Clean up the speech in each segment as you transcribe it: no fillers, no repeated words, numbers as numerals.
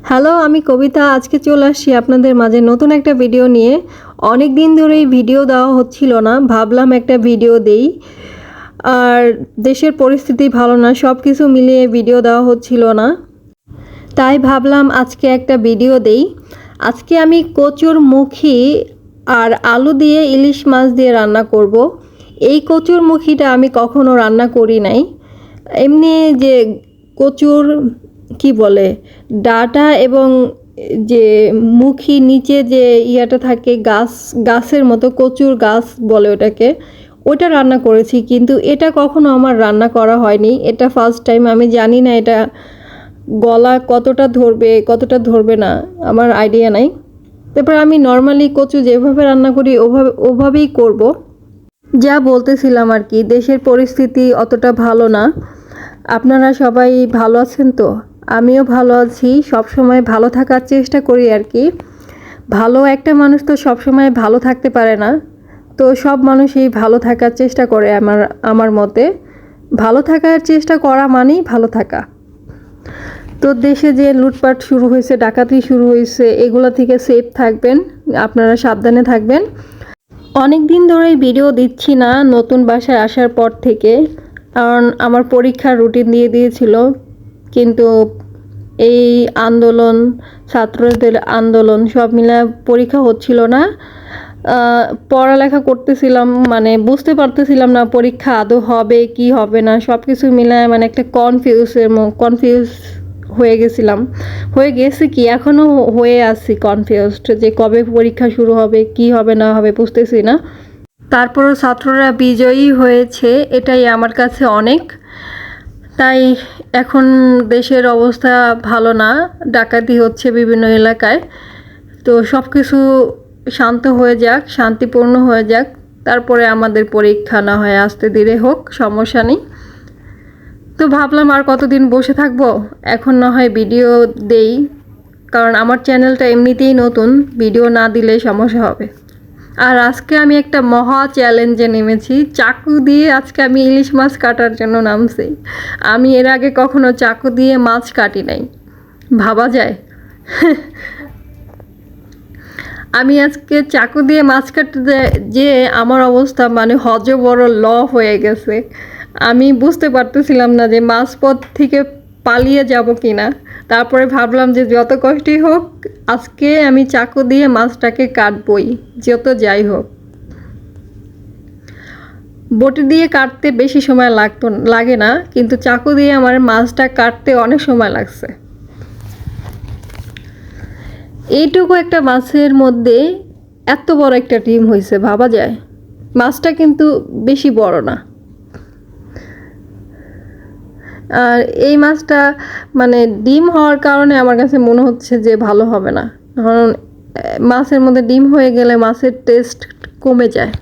Hello, আমি কবিতা। আজকে চলে আসছি আপনাদের মাঝে নতুন একটা ভিডিও নিয়ে। অনেক দিন ধরেই ভিডিও দেওয়া হচ্ছিল না, ভাবলাম একটা ভিডিও দেই। আর দেশের পরিস্থিতি ভালো না, সব কিছু মিলিয়ে ভিডিও দেওয়া হচ্ছিল না, তাই ভাবলাম আজকে একটা ভিডিও দেই। আজকে আমি কচুর মুখী আর আলু দিয়ে ইলিশ মাছ দিয়ে রান্না করব। এই কচুর মুখিটা আমি কখনো রান্না করি নাই। এমনি যে কচুর কি বলে ডাটা এবং যে মুখী নিচে যে ইয়াটা থাকে গাছের মতো, কচুর গাছ বলে ওটাকে, ওটা রান্না করেছি, কিন্তু এটা কখনো আমার রান্না করা হয়নি। এটা ফার্স্ট টাইম। আমি জানি না এটা গলা কতটা ধরবে কতটা ধরবে না, আমার আইডিয়া নাই। তারপর আমি নর্মালি কচু যেভাবে রান্না করি ওভাবেই করব। যা বলতেছিলাম আর কি, দেশের পরিস্থিতি অতটা ভালো না। আপনারা সবাই ভালো আছেন তো? আমিও ভালো আছি, সব সময় ভালো থাকার চেষ্টা করি আর কি। ভালো একটা মানুষ তো সব সময় ভালো থাকতে পারে না, তো সব মানুষই ভালো থাকার চেষ্টা করে। আমার মতে ভালো থাকার চেষ্টা করা মানেই ভালো থাকা। তো দেশে যে লুটপাট শুরু হয়েছে, ডাকাতি শুরু হয়েছে, এগুলো থেকে সেফ থাকবেন, আপনারা সাবধানে থাকবেন। অনেক দিন ধরেই ভিডিও দিচ্ছি না নতুন বাসায় আসার পর থেকে, কারণ আমার পরীক্ষার রুটিন দিয়ে দিয়েছিল। কিন্তু এই আন্দোলন, ছাত্রদের আন্দোলন সব মিলে পরীক্ষা হচ্ছিল না। পড়ালেখা করতেছিলাম, মানে বুঝতে পারতেছিলাম না পরীক্ষা আদৌ হবে কি হবে না, সব কিছু মিলায় মানে একটা কনফিউজ হয়ে গেছি কি, এখনও হয়ে আছি কনফিউজড যে কবে পরীক্ষা শুরু হবে, কি হবে না হবে বুঝতেছি না। তারপরও ছাত্ররা বিজয়ী হয়েছে, এটাই আমার কাছে অনেক। তাই এখন দেশের অবস্থা ভালো না, ডাকাতি হচ্ছে বিভিন্ন এলাকায়। তো সব কিছু শান্ত হয়ে যাক, শান্তিপূর্ণ হয়ে যাক, তারপরে আমাদের পরীক্ষা না হয় আস্তে ধীরে হোক, সমস্যা নেই। তো ভাবলাম আর কতদিন বসে থাকবো, এখন না হয় ভিডিও দেই, কারণ আমার চ্যানেলটা এমনিতেই নতুন, ভিডিও না দিলে সমস্যা হবে। আর আজকে আমি একটা মহা চ্যালেঞ্জে নেমেছি, চাকু দিয়ে আজকে আমি ইলিশ মাছ কাটার জন্য নামছি। আমি এর আগে কখনো চাকু দিয়ে মাছ কাটি নাই, ভাবা যায়? আমি আজকে চাকু দিয়ে মাছ কাটতে যে আমার অবস্থা মানে হযবরল হয়ে গেছে। আমি বুঝতে পারতেছিলাম না যে মাঝপথ থেকে পালিয়ে যাব কি না। তারপরে ভাবলাম যে যত কষ্টই হোক আজকে আমি চাকু দিয়ে মাছটাকে কাটবই, যত যাই হোক। বটি দিয়ে কাটতে বেশি সময় লাগে না, কিন্তু চাকু দিয়ে আমার মাছটা কাটতে অনেক সময় লাগছে। এইটুকু একটা মাছের মধ্যে এত বড় একটা ডিম হয়েছে, ভাবা যায়? মাছটা কিন্তু বেশি বড় না। আর এই মাছটা মানে ডিম হওয়ার কারণে আমার কাছে মনে হচ্ছে যে ভালো হবে না, কারণ মাছের মধ্যে ডিম হয়ে গেলে মাছের টেস্ট কমে যায়।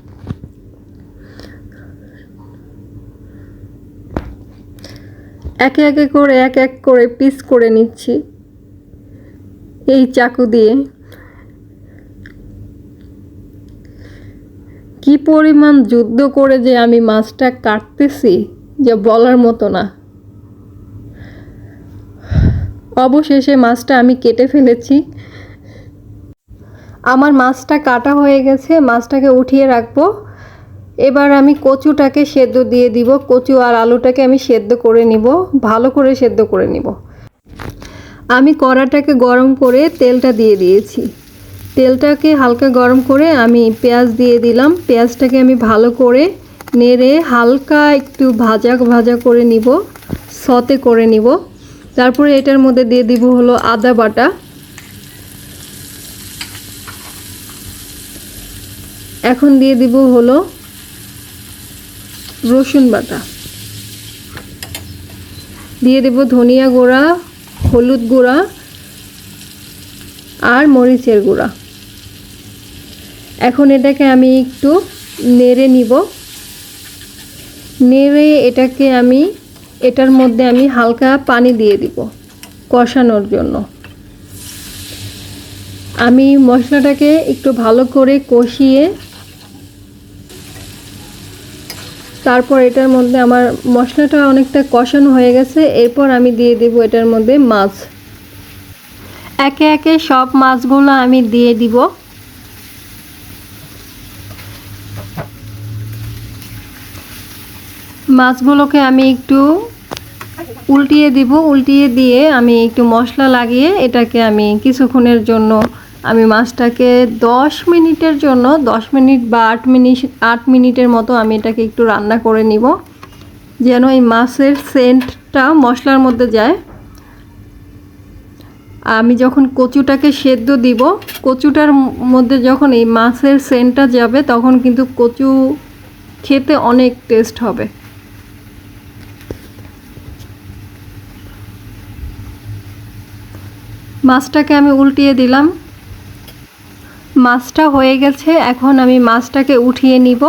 একে একে করে এক এক করে পিস করে নিচ্ছি এই চাকু দিয়ে। কি পরিমাণ যুদ্ধ করে যে আমি মাছটা কাটতেছি যে বলার মতো না। অবশেষে মাছটা আমি কেটে ফেলেছি। আমার মাছটা কাটা হয়ে গেছে, মাছটাকে উঠিয়ে রাখবো। এবার আমি কচুটাকে সেদ্ধ দিয়ে দিব। কচু আর আলুটাকে আমি সেদ্ধ করে নিব, ভালো করে সেদ্ধ করে নিব। আমি কড়াটাকে গরম করে তেলটা দিয়ে দিয়েছি। তেলটাকে হালকা গরম করে আমি পেঁয়াজ দিয়ে দিলাম। পেঁয়াজটাকে আমি ভালো করে নেড়ে হালকা একটু ভাজা ভাজা করে নিব, সতে করে নিব। তারপরে এটার মধ্যে দিয়ে দিব হলো আদা বাটা, এখন দিয়ে দিব হলো রসুন বাটা, দিয়ে দেব ধনিয়া গুঁড়া, হলুদ গুঁড়া আর মরিচের গুঁড়া। এখন এটাকে আমি একটু নেড়ে নিব। নেড়ে এটার মধ্যে আমি হালকা পানি দিয়ে দিব কষানোর জন্য। আমি মশলাটাকে একটু ভালো করে কষিয়ে তারপর এটার মধ্যে আমার মশলাটা অনেকটা কষানো হয়ে গেছে, এরপর আমি দিয়ে দেব এটার মধ্যে মাছ। একে একে সব মাছগুলো আমি দিয়ে দিব। মাছগুলোকে আমি একটু উল্টিয়ে দিব, উল্টিয়ে দিয়ে আমি একটু মশলা লাগিয়ে এটাকে আমি কিছুক্ষণের জন্য আমি মাছটাকে 10 মিনিটের জন্য 10 মিনিট বা 8 মিনিটের মতো আমি এটাকে একটু রান্না করে নিব, যেন এই মাছের সেন্টটা মশলার মধ্যে যায়। আমি যখন কচুটাকে সেদ্ধ দিব, কচুটার মধ্যে যখন এই মাছের সেন্টটা যাবে তখন কিন্তু কচু খেতে অনেক টেস্ট হবে। মাছটাকে আমি উল্টিয়ে দিলাম। মাছটা হয়ে গেছে, এখন আমি মাছটাকে উঠিয়ে নিব।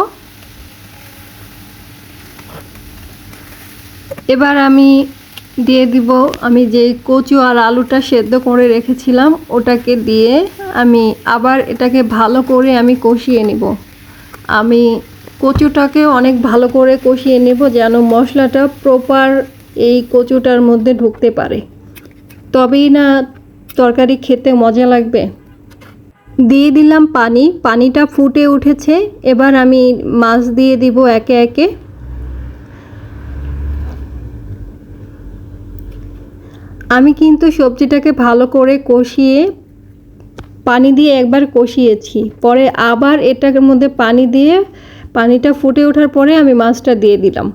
এবার আমি দিয়ে দিব আমি যে কচু আর আলুটা সেদ্ধ করে রেখেছিলাম ওটাকে দিয়ে আমি আবার এটাকে ভালো করে আমি কষিয়ে নিব। আমি কচুটাকে অনেক ভালো করে কষিয়ে নেব যেন মশলাটা প্রপার এই কচুটার মধ্যে ঢুকতে পারে, তবেই না তরকারি খেতে মজা লাগবে। দিয়ে দিলাম পানি, পানিটা ফুটে উঠেছে। এবার আমি মাছ দিয়ে দিব একে একে। আমি কিন্তু সবজিটাকে ভালো করে কষিয়ে পানি দিয়ে একবার কষিয়েছি, পরে আবার এটার মধ্যে পানি দিয়ে পানিটা ফুটে ওঠার পরে আমি মাছটা দিয়ে দিলাম।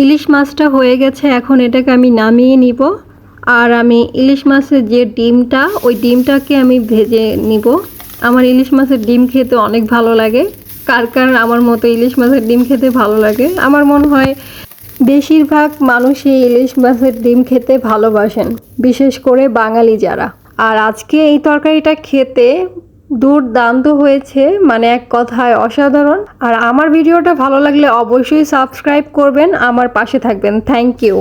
ইলিশ মাছটা হয়ে গেছে, এখন এটাকে আমি নামিয়ে নিব। আর আমি ইলিশ মাছের যে ডিমটা, ওই ডিমটাকে আমি ভেজে নিব। আমার ইলিশ মাছের ডিম খেতে অনেক ভালো লাগে। কার কার আমার মতো ইলিশ মাছের ডিম খেতে ভালো লাগে? আমার মনে হয় বেশিরভাগ মানুষই ইলিশ মাছের ডিম খেতে ভালোবাসেন, বিশেষ করে বাঙালি যারা। আর আজকে এই তরকারিটা খেতে দুর্দান্ত হয়েছে, মানে এক কথায় অসাধারণ। আর আমার ভিডিওটা ভালো লাগলে অবশ্যই সাবস্ক্রাইব করবেন, আমার পাশে থাকবেন। Thank you.